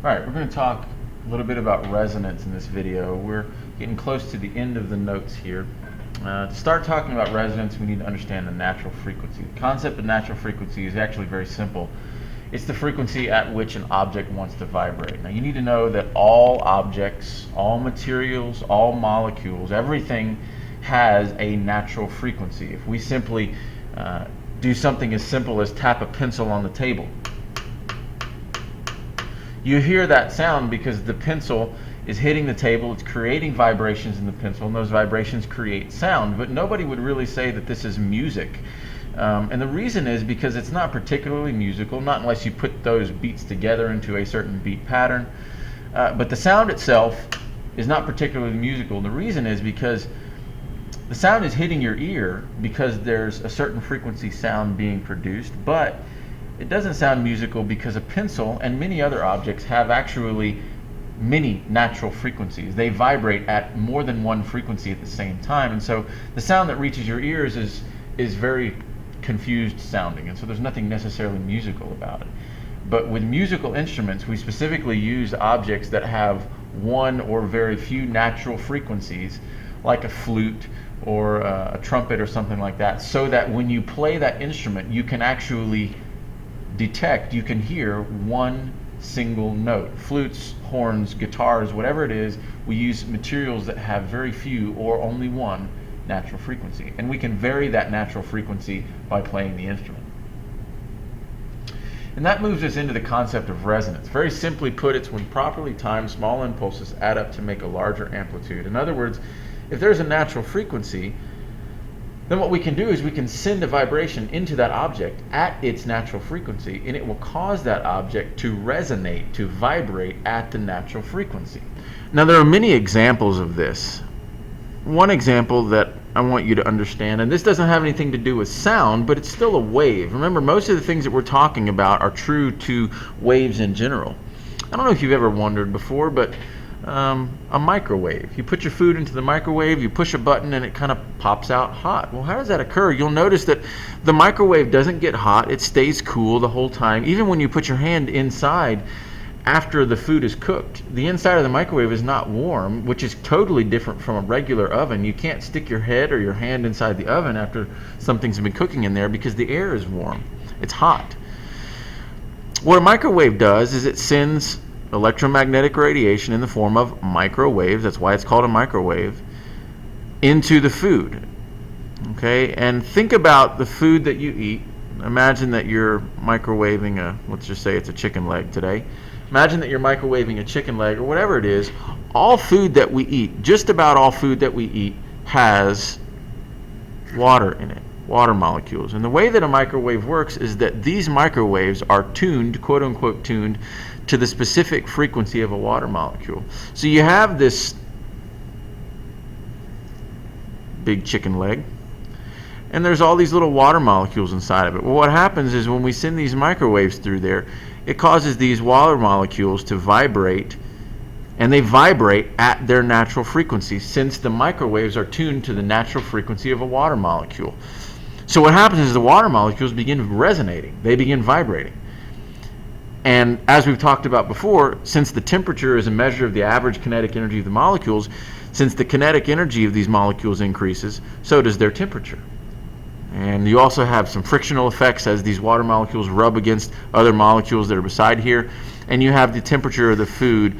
Alright, we're going to talk a little bit about resonance in this video. We're getting close to the end of the notes here. To start talking about resonance, we need to understand the natural frequency. The concept of natural frequency is actually very simple. It's the frequency at which an object wants to vibrate. Now you need to know that all objects, all materials, all molecules, everything has a natural frequency. If we simply do something as simple as tap a pencil on the table, you hear that sound because the pencil is hitting the table, it's creating vibrations in the pencil, and those vibrations create sound. But nobody would really say that this is music. And the reason is because it's not particularly musical, not unless you put those beats together into a certain beat pattern. But the sound itself is not particularly musical. The reason is because the sound is hitting your ear because there's a certain frequency sound being produced, but it doesn't sound musical because a pencil and many other objects have actually many natural frequencies. They vibrate at more than one frequency at the same time, and so the sound that reaches your ears is very confused sounding, and so there's nothing necessarily musical about it. But with musical instruments, we specifically use objects that have one or very few natural frequencies, like a flute or a trumpet or something like that, so that when you play that instrument, you can actually detect, you can hear one single note. Flutes, horns, guitars, whatever it is, we use materials that have very few or only one natural frequency, and we can vary that natural frequency by playing the instrument. And that moves us into the concept of resonance. Very simply put, it's when properly timed small impulses add up to make a larger amplitude. In other words, if there's a natural frequency, then what we can do is we can send a vibration into that object at its natural frequency, and it will cause that object to resonate, to vibrate at the natural frequency. Now there are many examples of this. One example that I want you to understand, and this doesn't have anything to do with sound, but it's still a wave. Remember, most of the things that we're talking about are true to waves in general. I don't know if you've ever wondered before, but a microwave. You put your food into the microwave, you push a button, and it kind of pops out hot. Well, how does that occur? You'll notice that the microwave doesn't get hot. It stays cool the whole time. Even when you put your hand inside after the food is cooked, the inside of the microwave is not warm, which is totally different from a regular oven. You can't stick your head or your hand inside the oven after something's been cooking in there because the air is warm. It's hot. What a microwave does is it sends electromagnetic radiation in the form of microwaves, that's why it's called a microwave, into the food. Okay, and think about the food that you eat. Imagine that you're microwaving let's just say it's a chicken leg today. Imagine that you're microwaving a chicken leg or whatever it is. All food that we eat, just about all food that we eat, has water in it, water molecules. And the way that a microwave works is that these microwaves are tuned, quote unquote tuned, to the specific frequency of a water molecule. So you have this big chicken leg, and there's all these little water molecules inside of it. Well, what happens is when we send these microwaves through there, it causes these water molecules to vibrate, and they vibrate at their natural frequency since the microwaves are tuned to the natural frequency of a water molecule. So what happens is the water molecules begin resonating, they begin vibrating. And as we've talked about before, since the temperature is a measure of the average kinetic energy of the molecules, since the kinetic energy of these molecules increases, so does their temperature. And you also have some frictional effects as these water molecules rub against other molecules that are beside here, and you have the temperature of the food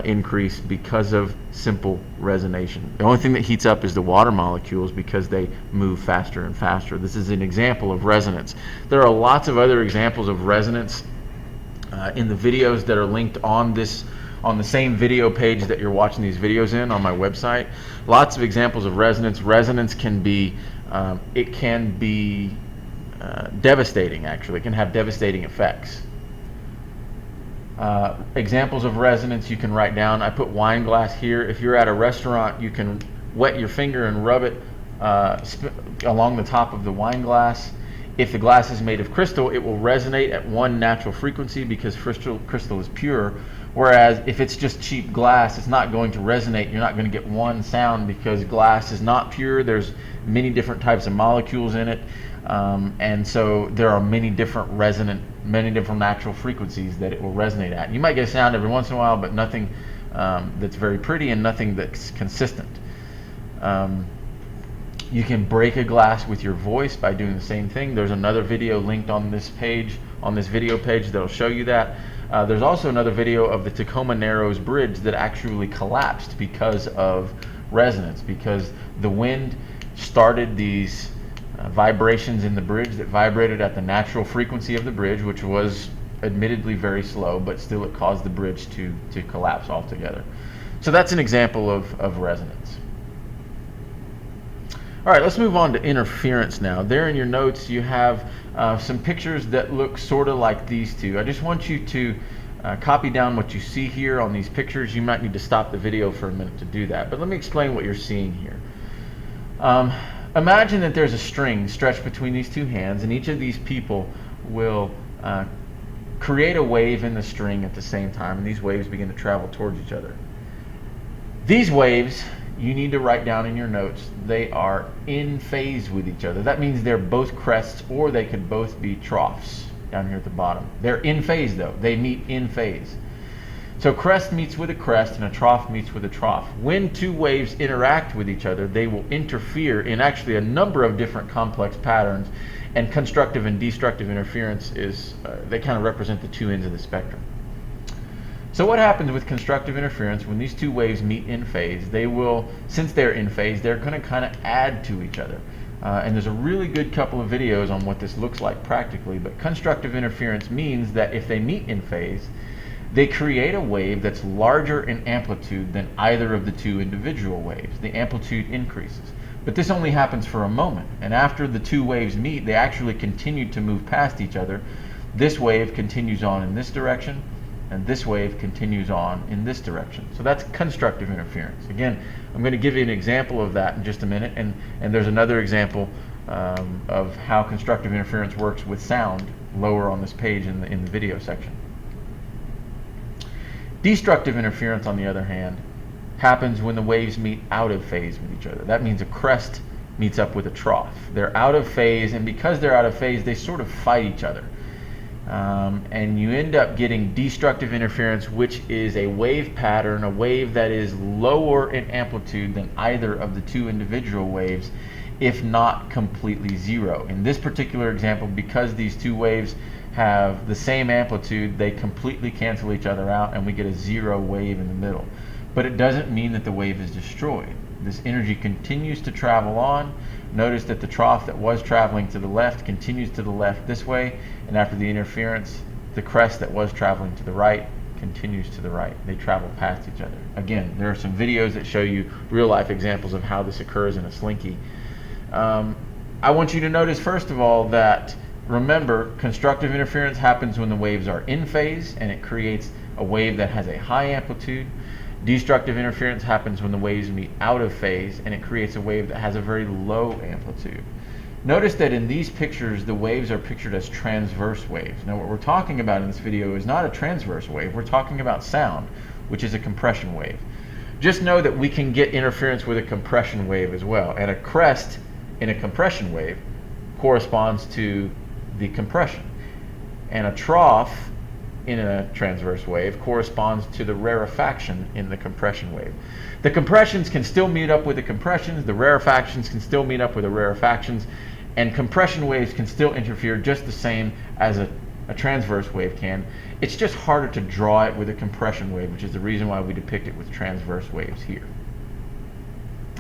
increase because of simple resonation. The only thing that heats up is the water molecules because they move faster and faster. This is an example of resonance. There are lots of other examples of resonance in the videos that are linked on the same video page that you're watching these videos in on my website. Lots of examples of resonance. Resonance can be devastating, actually. It can have devastating effects. Examples of resonance you can write down. I put wine glass here. If you're at a restaurant, you can wet your finger and rub it along the top of the wine glass. If the glass is made of crystal, it will resonate at one natural frequency because crystal is pure. Whereas if it's just cheap glass, it's not going to resonate. You're not going to get one sound because glass is not pure. There's many different types of molecules in it. And so there are many different resonant many different natural frequencies that it will resonate at. You might get a sound every once in a while, but nothing that's very pretty and nothing that's consistent. You can break a glass with your voice by doing the same thing. There's another video linked on this page, on this video page, that'll show you that. There's also another video of the Tacoma Narrows Bridge that actually collapsed because of resonance, because the wind started these vibrations in the bridge that vibrated at the natural frequency of the bridge, which was admittedly very slow, but still it caused the bridge to collapse altogether. So that's an example of resonance. All right, let's move on to interference now. There in your notes you have some pictures that look sort of like these two. I just want you to copy down what you see here on these pictures. You might need to stop the video for a minute to do that, but let me explain what you're seeing here. Imagine that there's a string stretched between these two hands, and each of these people will create a wave in the string at the same time, and these waves begin to travel towards each other. These waves, you need to write down in your notes, they are in phase with each other. That means they're both crests, or they could both be troughs down here at the bottom. They're in phase though, they meet in phase. So crest meets with a crest and a trough meets with a trough. When two waves interact with each other, they will interfere in actually a number of different complex patterns, and constructive and destructive interference is, they kind of represent the two ends of the spectrum. So what happens with constructive interference when these two waves meet in phase? They will, since they're in phase, they're going to kind of add to each other. And there's a really good couple of videos on what this looks like practically, but constructive interference means that if they meet in phase, they create a wave that's larger in amplitude than either of the two individual waves. The amplitude increases. But this only happens for a moment, and after the two waves meet, they actually continue to move past each other. This wave continues on in this direction, and this wave continues on in this direction. So that's constructive interference. Again, I'm going to give you an example of that in just a minute, and there's another example of how constructive interference works with sound lower on this page in the video section. Destructive interference, on the other hand, happens when the waves meet out of phase with each other. That means a crest meets up with a trough. They're out of phase, and because they're out of phase, they sort of fight each other. And you end up getting destructive interference, which is a wave pattern, a wave that is lower in amplitude than either of the two individual waves, if not completely zero. In this particular example, because these two waves have the same amplitude, they completely cancel each other out, and we get a zero wave in the middle. But it doesn't mean that the wave is destroyed. This energy continues to travel on. Notice that the trough that was traveling to the left continues to the left this way, and after the interference, the crest that was traveling to the right continues to the right. They travel past each other. Again, there are some videos that show you real-life examples of how this occurs in a slinky. I want you to notice, first of all, that remember, constructive interference happens when the waves are in phase, and it creates a wave that has a high amplitude. Destructive interference happens when the waves meet out of phase, and it creates a wave that has a very low amplitude. Notice that in these pictures, the waves are pictured as transverse waves. Now, what we're talking about in this video is not a transverse wave. We're talking about sound, which is a compression wave. Just know that we can get interference with a compression wave as well, and a crest in a compression wave corresponds to the compression, and a trough in a transverse wave corresponds to the rarefaction in the compression wave. The compressions can still meet up with the compressions, the rarefactions can still meet up with the rarefactions, and compression waves can still interfere just the same as a transverse wave can. It's just harder to draw it with a compression wave, which is the reason why we depict it with transverse waves here.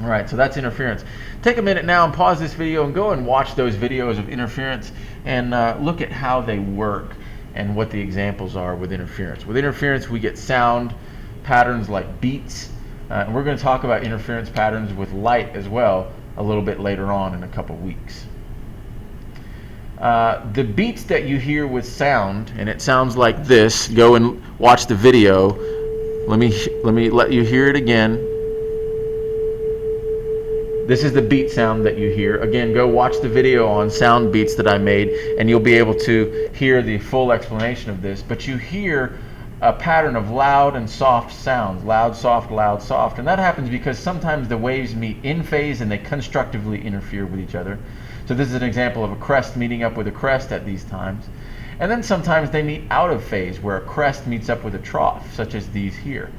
All right, so that's interference. Take a minute now and pause this video and go and watch those videos of interference and look at how they work and what the examples are with interference. With interference, we get sound patterns like beats, and we're going to talk about interference patterns with light as well a little bit later on in a couple weeks. The beats that you hear with sound, and it sounds like this, go and watch the video. Let me let you hear it again. This is the beat sound that you hear. Again, go watch the video on sound beats that I made, and you'll be able to hear the full explanation of this. But you hear a pattern of loud and soft sounds. Loud, soft, loud, soft. And that happens because sometimes the waves meet in phase and they constructively interfere with each other. So this is an example of a crest meeting up with a crest at these times. And then sometimes they meet out of phase, where a crest meets up with a trough, such as these here.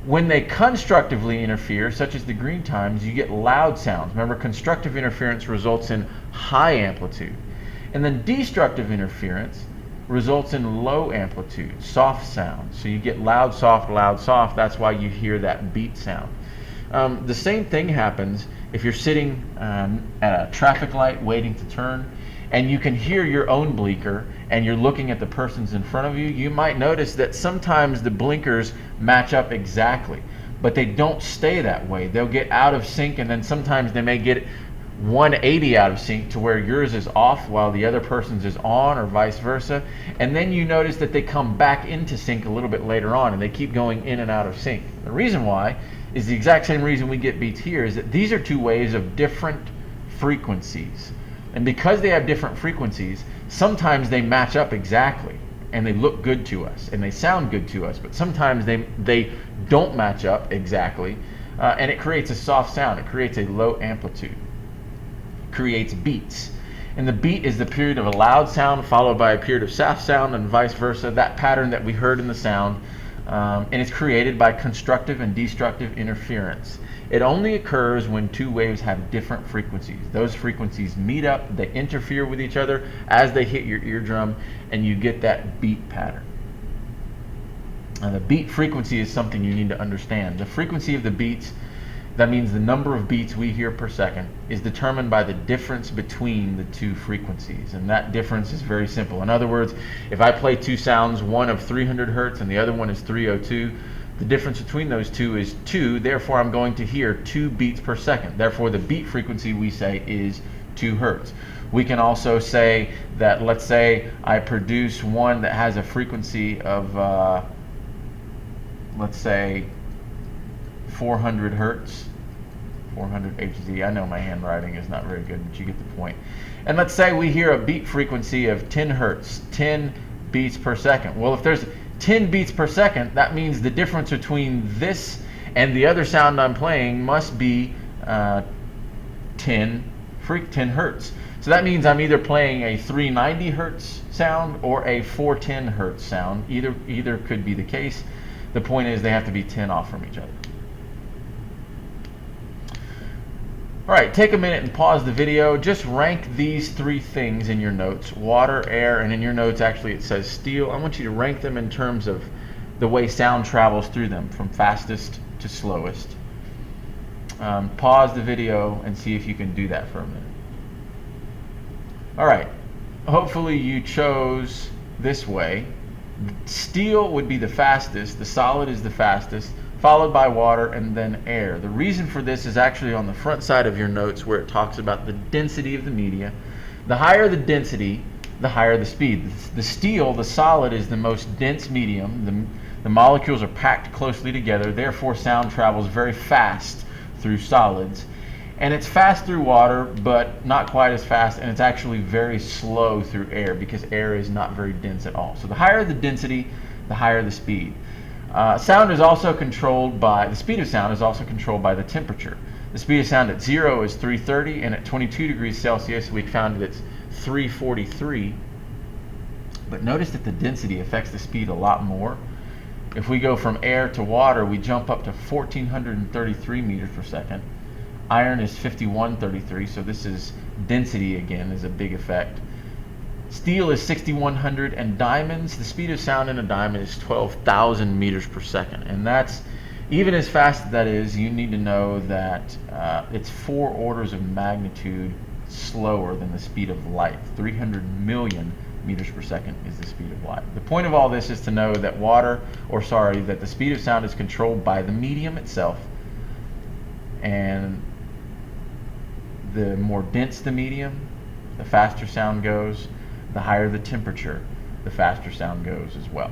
When they constructively interfere, such as the green times, you get loud sounds. Remember, constructive interference results in high amplitude. And then destructive interference results in low amplitude, soft sound. So you get loud, soft, loud, soft. That's why you hear that beat sound. The same thing happens if you're sitting at a traffic light waiting to turn, and you can hear your own blinker, and you're looking at the persons in front of you. You might notice that sometimes the blinkers match up exactly, but they don't stay that way. They'll get out of sync, and then sometimes they may get 180 out of sync to where yours is off while the other person's is on, or vice versa. And then you notice that they come back into sync a little bit later on, and they keep going in and out of sync. The reason why is the exact same reason we get beats here, is that these are two waves of different frequencies. And because they have different frequencies, sometimes they match up exactly, and they look good to us, and they sound good to us, but sometimes they don't match up exactly, and it creates a soft sound. It creates a low amplitude, creates beats. And the beat is the period of a loud sound followed by a period of soft sound, and vice versa, that pattern that we heard in the sound. And it's created by constructive and destructive interference. It only occurs when two waves have different frequencies. Those frequencies meet up, they interfere with each other as they hit your eardrum, and you get that beat pattern. And the beat frequency is something you need to understand. The frequency of the beats, that means the number of beats we hear per second, is determined by the difference between the two frequencies. And that difference is very simple. In other words, if I play two sounds, one of 300 hertz and the other one is 302, the difference between those two is 2. Therefore, I'm going to hear 2 beats per second. Therefore, the beat frequency we say is 2 hertz. We can also say that, let's say I produce one that has a frequency of, let's say, 400 hertz, 400 Hz. I know my handwriting is not very good, but you get the point. And let's say we hear a beat frequency of 10 hertz, 10 beats per second. Well, if there's 10 beats per second, that means the difference between this and the other sound I'm playing must be 10 hertz. So that means I'm either playing a 390 hertz sound or a 410 hertz sound. Either could be the case. The point is they have to be 10 off from each other. All right, take a minute and pause the video. Just rank these 3 things in your notes: water, air, and in your notes actually it says steel. I want you to rank them in terms of the way sound travels through them, from fastest to slowest. Pause the video and see if you can do that for a minute. All right, hopefully you chose this way. Steel would be the fastest, the solid is the fastest, followed by water, and then air. The reason for this is actually on the front side of your notes, where it talks about the density of the media. The higher the density, the higher the speed. The steel, the solid, is the most dense medium. The molecules are packed closely together, therefore sound travels very fast through solids. And it's fast through water, but not quite as fast, and it's actually very slow through air, because air is not very dense at all. So the higher the density, the higher the speed. Sound is also controlled by, the speed of sound is also controlled by the temperature. The speed of sound at 0 is 330, and at 22 degrees Celsius we found that it's 343. But notice that the density affects the speed a lot more. If we go from air to water, we jump up to 1433 meters per second. Iron is 5133, so this is density again, is a big effect. Steel is 6100, and diamonds, the speed of sound in a diamond is 12,000 meters per second. And that's, even as fast as that is, you need to know that it's 4 orders of magnitude slower than the speed of light. 300 million meters per second is the speed of light. The point of all this is to know that that the speed of sound is controlled by the medium itself, and the more dense the medium, the faster sound goes. The higher the temperature, the faster sound goes as well.